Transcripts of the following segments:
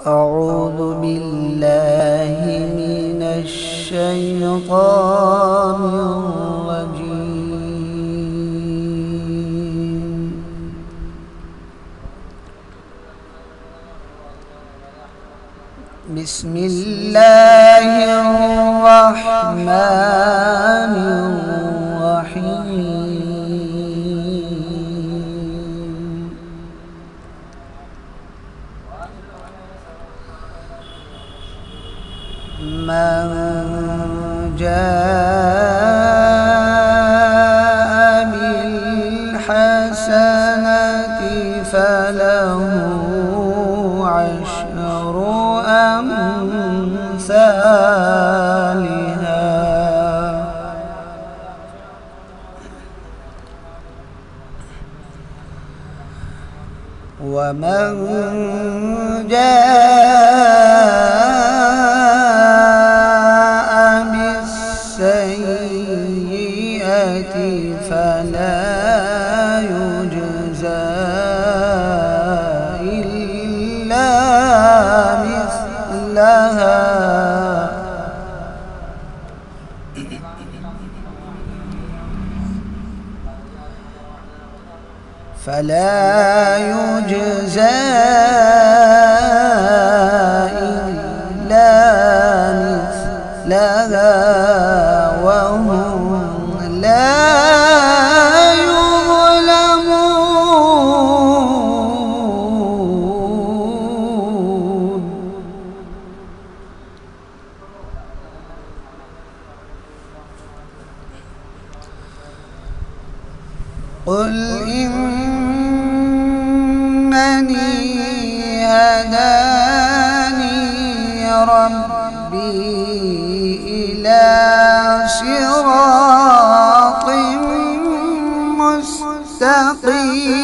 أعوذ بالله من الشيطان الرجيم. بسم الله الرحمن الرحيم. من جاء بالحسنة فله عشر أمثالها ومن جاء بالسيئة فلا يجزى إلا مثلها وهم لا يظلمون. قل إنني هداني ربي إلى صراط مستقيم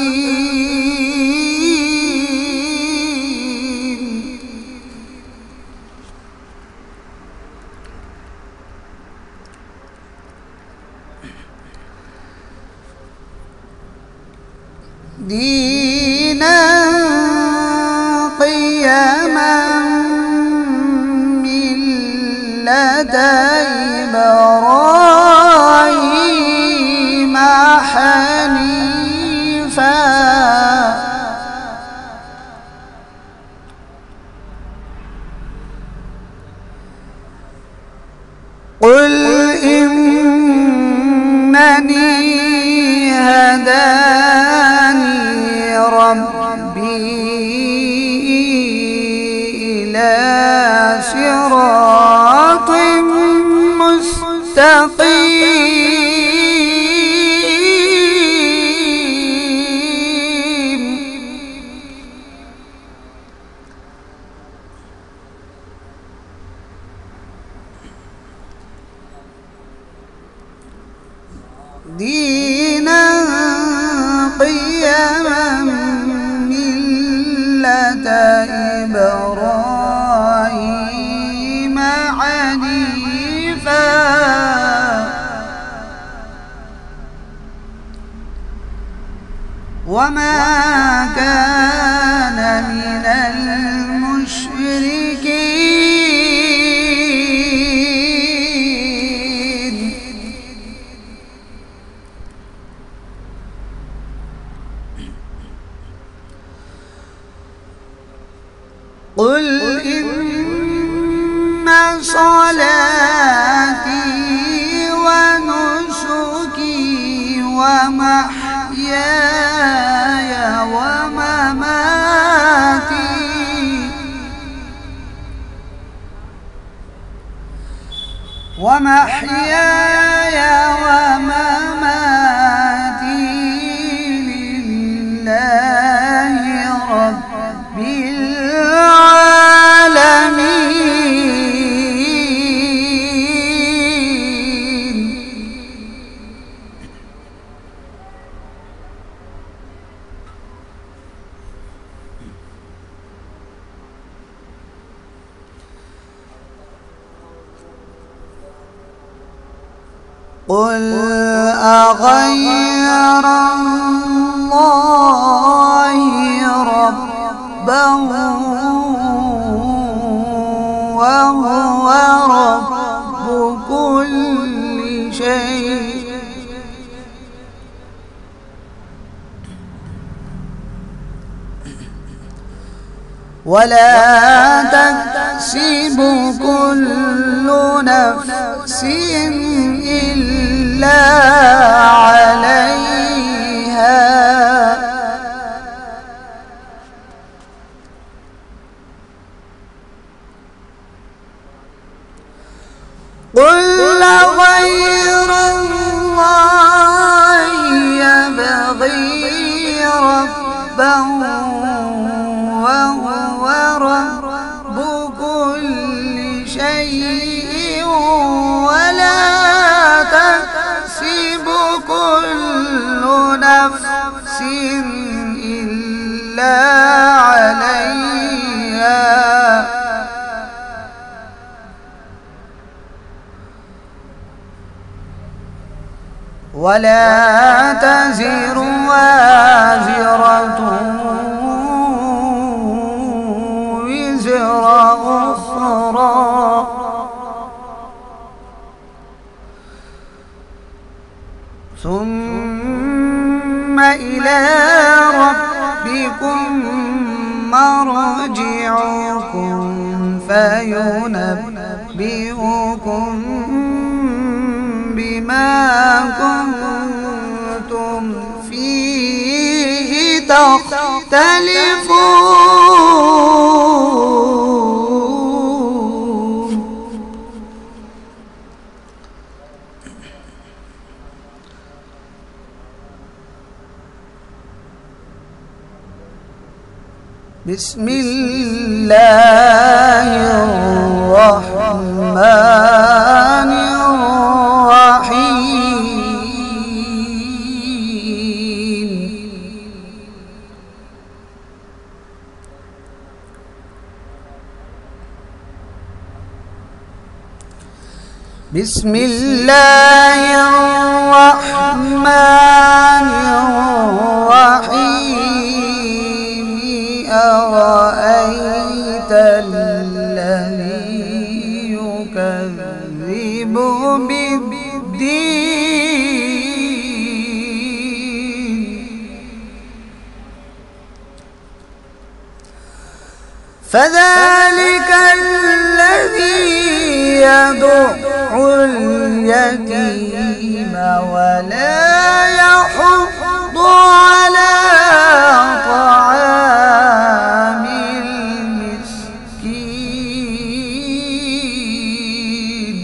دينا قيما ملة إبراهيم حنيفا قل إنني هداني ربي إلى صراط مستقيم دينا قيما ملة إبراهيم حنيفا وما كان من المشركين. قل إن صلاتي ونسكي ومحياي ومماتي لله رب العالمين. قل أغير الله ربا ولا تكسب كل نفس إلا عليها قل غير الله يبغي ربا وهو رب كل شيء ولا تكسب كل نفس إلا عليها ولا تزر وازرة وزر أخرى ثم إلى ربكم مرجعكم فينبئكم بما كنتم فيه تختلفون بسم الله الرحمن الرحيم بسم الله الرحمن الرحيم أرأيت الذي يكذب بالدين فذلك الذي يدع اليتيم ولا يحض على طعام المسكين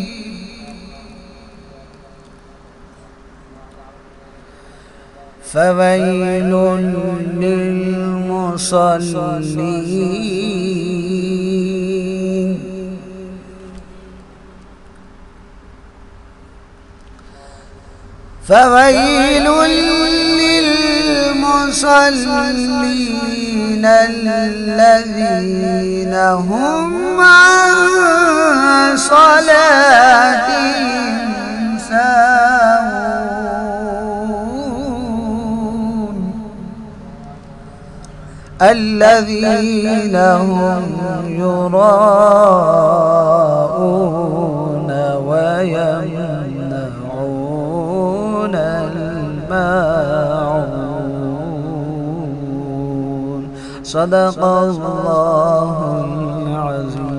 فويل للمصلين فويل للمصلين الذين هم عن صلاتهم ساهون الذين هم يراءون ويمنعون الماعون صدق الله العظيم.